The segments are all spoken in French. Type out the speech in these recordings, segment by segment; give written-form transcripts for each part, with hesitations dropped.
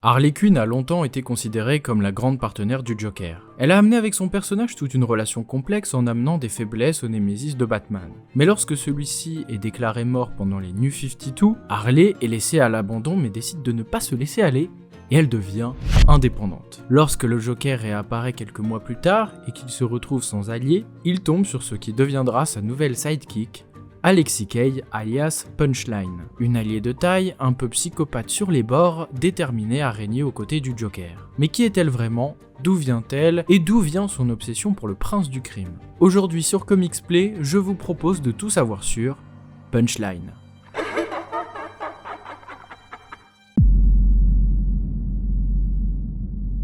Harley Quinn a longtemps été considérée comme la grande partenaire du Joker. Elle a amené avec son personnage toute une relation complexe en amenant des faiblesses au némésis de Batman. Mais lorsque celui-ci est déclaré mort pendant les New 52, Harley est laissée à l'abandon mais décide de ne pas se laisser aller et elle devient indépendante. Lorsque le Joker réapparaît quelques mois plus tard et qu'il se retrouve sans allié, il tombe sur ce qui deviendra sa nouvelle sidekick, Alexis Kay alias Punchline, une alliée de taille, un peu psychopathe sur les bords, déterminée à régner aux côtés du Joker. Mais qui est-elle vraiment ? D'où vient-elle ? Et d'où vient son obsession pour le prince du crime ? Aujourd'hui sur Comics Play, je vous propose de tout savoir sur Punchline.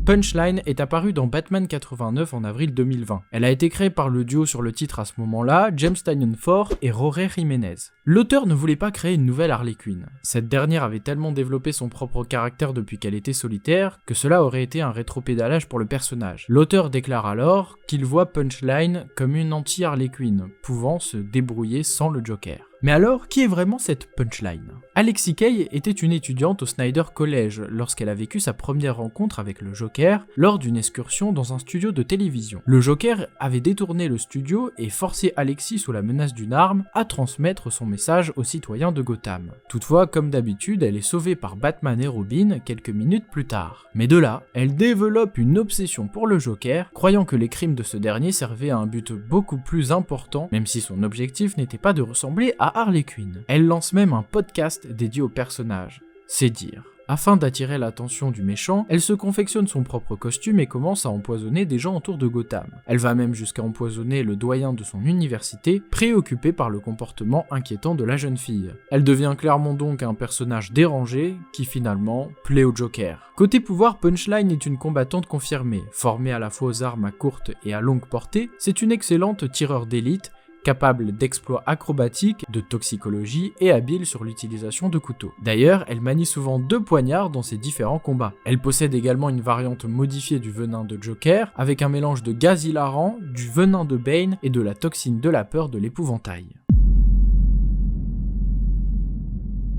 Punchline est apparue dans Batman 89 en avril 2020. Elle a été créée par le duo sur le titre à ce moment-là, James Tynion IV et Jorge Jiménez. L'auteur ne voulait pas créer une nouvelle Harley Quinn. Cette dernière avait tellement développé son propre caractère depuis qu'elle était solitaire que cela aurait été un rétropédalage pour le personnage. L'auteur déclare alors qu'il voit Punchline comme une anti-Harley Quinn, pouvant se débrouiller sans le Joker. Mais alors, qui est vraiment cette Punchline ? Alexis Kay était une étudiante au Snyder College lorsqu'elle a vécu sa première rencontre avec le Joker lors d'une excursion dans un studio de télévision. Le Joker avait détourné le studio et forcé Alexis sous la menace d'une arme à transmettre son message aux citoyens de Gotham. Toutefois, comme d'habitude, elle est sauvée par Batman et Robin quelques minutes plus tard. Mais de là, elle développe une obsession pour le Joker, croyant que les crimes de ce dernier servaient à un but beaucoup plus important, même si son objectif n'était pas de ressembler à Harley Quinn. Elle lance même un podcast dédié au personnage. C'est dire. Afin d'attirer l'attention du méchant, elle se confectionne son propre costume et commence à empoisonner des gens autour de Gotham. Elle va même jusqu'à empoisonner le doyen de son université, préoccupé par le comportement inquiétant de la jeune fille. Elle devient clairement donc un personnage dérangé qui finalement plaît au Joker. Côté pouvoir, Punchline est une combattante confirmée. Formée à la fois aux armes à courte et à longue portée, c'est une excellente tireur d'élite, capable d'exploits acrobatiques, de toxicologie et habile sur l'utilisation de couteaux. D'ailleurs, elle manie souvent 2 poignards dans ses différents combats. Elle possède également une variante modifiée du venin de Joker, avec un mélange de gaz hilarant, du venin de Bane et de la toxine de la peur de l'épouvantail.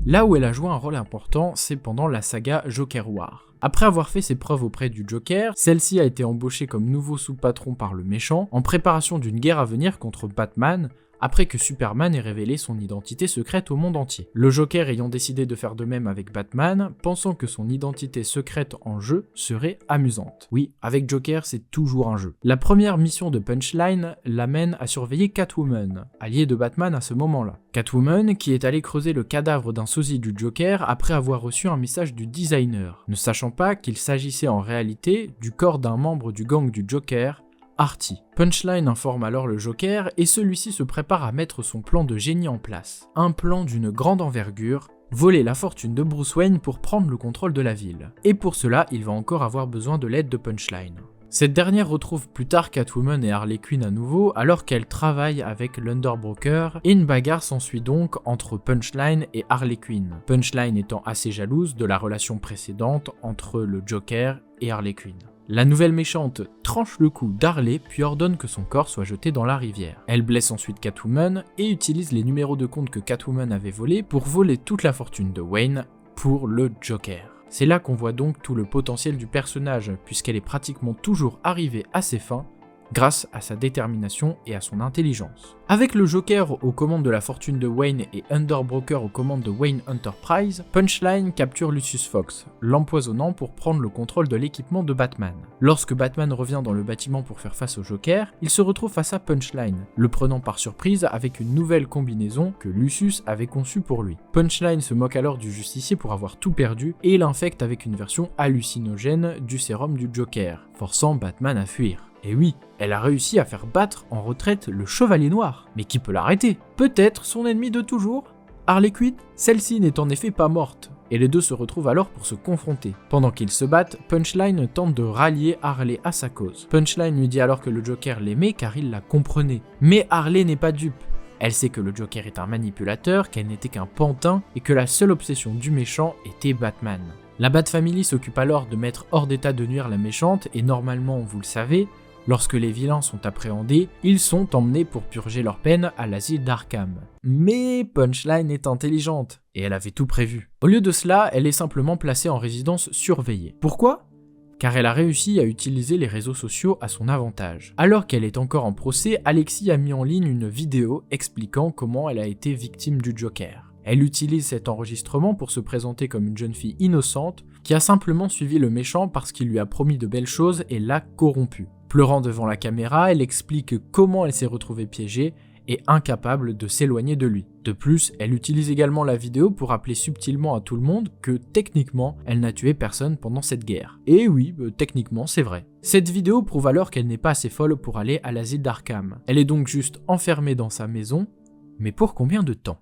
Là où elle a joué un rôle important, c'est pendant la saga Joker War. Après avoir fait ses preuves auprès du Joker, celle-ci a été embauchée comme nouveau sous-patron par le méchant, en préparation d'une guerre à venir contre Batman, après que Superman ait révélé son identité secrète au monde entier. Le Joker ayant décidé de faire de même avec Batman, pensant que son identité secrète en jeu serait amusante. Oui, avec Joker, c'est toujours un jeu. La première mission de Punchline l'amène à surveiller Catwoman, alliée de Batman à ce moment-là. Catwoman qui est allée creuser le cadavre d'un sosie du Joker après avoir reçu un message du designer, ne sachant pas qu'il s'agissait en réalité du corps d'un membre du gang du Joker, Artie. Punchline informe alors le Joker et celui-ci se prépare à mettre son plan de génie en place. Un plan d'une grande envergure, voler la fortune de Bruce Wayne pour prendre le contrôle de la ville. Et pour cela, il va encore avoir besoin de l'aide de Punchline. Cette dernière retrouve plus tard Catwoman et Harley Quinn à nouveau alors qu'elle travaille avec l'Underbroker et une bagarre s'ensuit donc entre Punchline et Harley Quinn. Punchline étant assez jalouse de la relation précédente entre le Joker et Harley Quinn. La nouvelle méchante tranche le cou d'Harley puis ordonne que son corps soit jeté dans la rivière. Elle blesse ensuite Catwoman et utilise les numéros de compte que Catwoman avait volés pour voler toute la fortune de Wayne pour le Joker. C'est là qu'on voit donc tout le potentiel du personnage puisqu'elle est pratiquement toujours arrivée à ses fins grâce à sa détermination et à son intelligence. Avec le Joker aux commandes de la fortune de Wayne et Underbroker aux commandes de Wayne Enterprise, Punchline capture Lucius Fox, l'empoisonnant pour prendre le contrôle de l'équipement de Batman. Lorsque Batman revient dans le bâtiment pour faire face au Joker, il se retrouve face à Punchline, le prenant par surprise avec une nouvelle combinaison que Lucius avait conçue pour lui. Punchline se moque alors du justicier pour avoir tout perdu et l'infecte avec une version hallucinogène du sérum du Joker, forçant Batman à fuir. Et oui, elle a réussi à faire battre en retraite le Chevalier Noir. Mais qui peut l'arrêter ? Peut-être son ennemi de toujours ? Harley Quinn ? Celle-ci n'est en effet pas morte, et les deux se retrouvent alors pour se confronter. Pendant qu'ils se battent, Punchline tente de rallier Harley à sa cause. Punchline lui dit alors que le Joker l'aimait car il la comprenait. Mais Harley n'est pas dupe. Elle sait que le Joker est un manipulateur, qu'elle n'était qu'un pantin, et que la seule obsession du méchant était Batman. La Bat Family s'occupe alors de mettre hors d'état de nuire la méchante, et normalement, vous le savez, Lorsque les vilains sont appréhendés, ils sont emmenés pour purger leur peine à l'asile d'Arkham. Mais Punchline est intelligente, et elle avait tout prévu. Au lieu de cela, elle est simplement placée en résidence surveillée. Pourquoi ? Car elle a réussi à utiliser les réseaux sociaux à son avantage. Alors qu'elle est encore en procès, Alexis a mis en ligne une vidéo expliquant comment elle a été victime du Joker. Elle utilise cet enregistrement pour se présenter comme une jeune fille innocente qui a simplement suivi le méchant parce qu'il lui a promis de belles choses et l'a corrompu. Pleurant devant la caméra, elle explique comment elle s'est retrouvée piégée et incapable de s'éloigner de lui. De plus, elle utilise également la vidéo pour rappeler subtilement à tout le monde que techniquement, elle n'a tué personne pendant cette guerre. Et oui, techniquement, c'est vrai. Cette vidéo prouve alors qu'elle n'est pas assez folle pour aller à l'asile d'Arkham. Elle est donc juste enfermée dans sa maison, mais pour combien de temps ?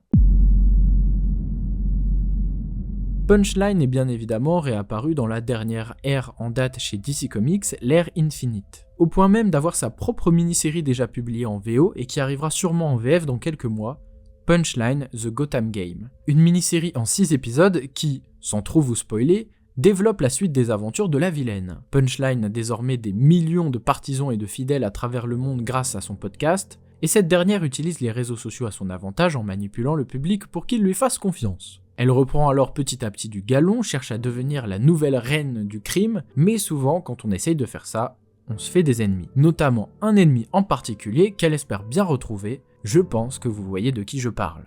Punchline est bien évidemment réapparu dans la dernière ère en date chez DC Comics, l'ère Infinite. Au point même d'avoir sa propre mini-série déjà publiée en VO et qui arrivera sûrement en VF dans quelques mois, Punchline The Gotham Game. Une mini-série en 6 épisodes qui, sans trop vous spoiler, développe la suite des aventures de la vilaine. Punchline a désormais des millions de partisans et de fidèles à travers le monde grâce à son podcast, et cette dernière utilise les réseaux sociaux à son avantage en manipulant le public pour qu'il lui fasse confiance. Elle reprend alors petit à petit du galon, cherche à devenir la nouvelle reine du crime, mais souvent quand on essaye de faire ça, on se fait des ennemis. Notamment un ennemi en particulier qu'elle espère bien retrouver, je pense que vous voyez de qui je parle.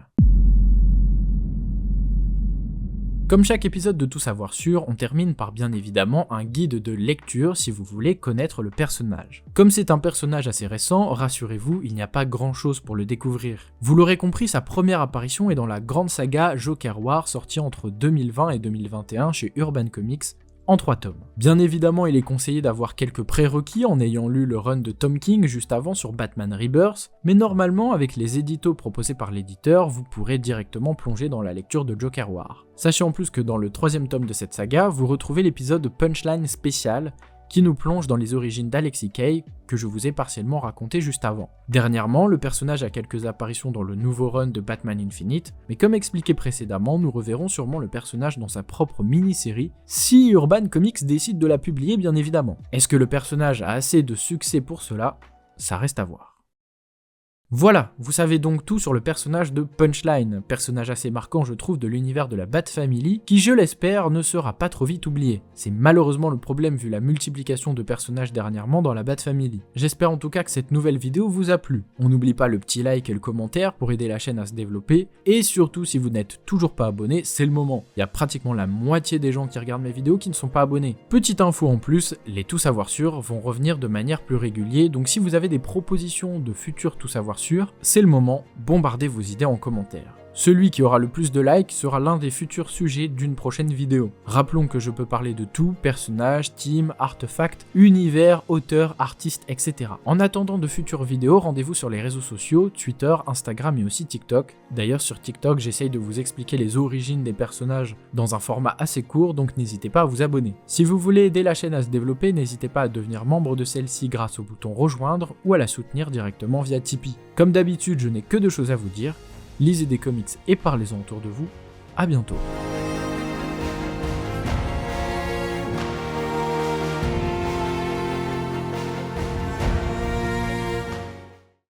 Comme chaque épisode de Tout Savoir Sûr, on termine par bien évidemment un guide de lecture si vous voulez connaître le personnage. Comme c'est un personnage assez récent, rassurez-vous, il n'y a pas grand chose pour le découvrir. Vous l'aurez compris, sa première apparition est dans la grande saga Joker War sortie entre 2020 et 2021 chez Urban Comics, en 3 tomes. Bien évidemment, il est conseillé d'avoir quelques prérequis en ayant lu le run de Tom King juste avant sur Batman Rebirth, mais normalement, avec les éditos proposés par l'éditeur, vous pourrez directement plonger dans la lecture de Joker War. Sachez en plus que dans le 3e tome de cette saga, vous retrouvez l'épisode Punchline spécial, qui nous plonge dans les origines d'Alexis Kay, que je vous ai partiellement raconté juste avant. Dernièrement, le personnage a quelques apparitions dans le nouveau run de Batman Infinite, mais comme expliqué précédemment, nous reverrons sûrement le personnage dans sa propre mini-série, si Urban Comics décide de la publier bien évidemment. Est-ce que le personnage a assez de succès pour cela ? Ça reste à voir. Voilà, vous savez donc tout sur le personnage de Punchline, personnage assez marquant je trouve de l'univers de la Bat Family, qui je l'espère ne sera pas trop vite oublié. C'est malheureusement le problème vu la multiplication de personnages dernièrement dans la Bat Family. J'espère en tout cas que cette nouvelle vidéo vous a plu. On n'oublie pas le petit like et le commentaire pour aider la chaîne à se développer, et surtout si vous n'êtes toujours pas abonné, c'est le moment. Il y a pratiquement la moitié des gens qui regardent mes vidéos qui ne sont pas abonnés. Petite info en plus, les Tout Savoir Sûr vont revenir de manière plus régulière, donc si vous avez des propositions de futurs Tout Savoir Sûr, c'est le moment, bombardez vos idées en commentaire. Celui qui aura le plus de likes sera l'un des futurs sujets d'une prochaine vidéo. Rappelons que je peux parler de tout, personnages, team, artefacts, univers, auteurs, artistes, etc. En attendant de futures vidéos, rendez-vous sur les réseaux sociaux, Twitter, Instagram et aussi TikTok. D'ailleurs sur TikTok, j'essaye de vous expliquer les origines des personnages dans un format assez court, donc n'hésitez pas à vous abonner. Si vous voulez aider la chaîne à se développer, n'hésitez pas à devenir membre de celle-ci grâce au bouton rejoindre ou à la soutenir directement via Tipeee. Comme d'habitude, je n'ai que 2 choses à vous dire. Lisez des comics et parlez-en autour de vous. À bientôt.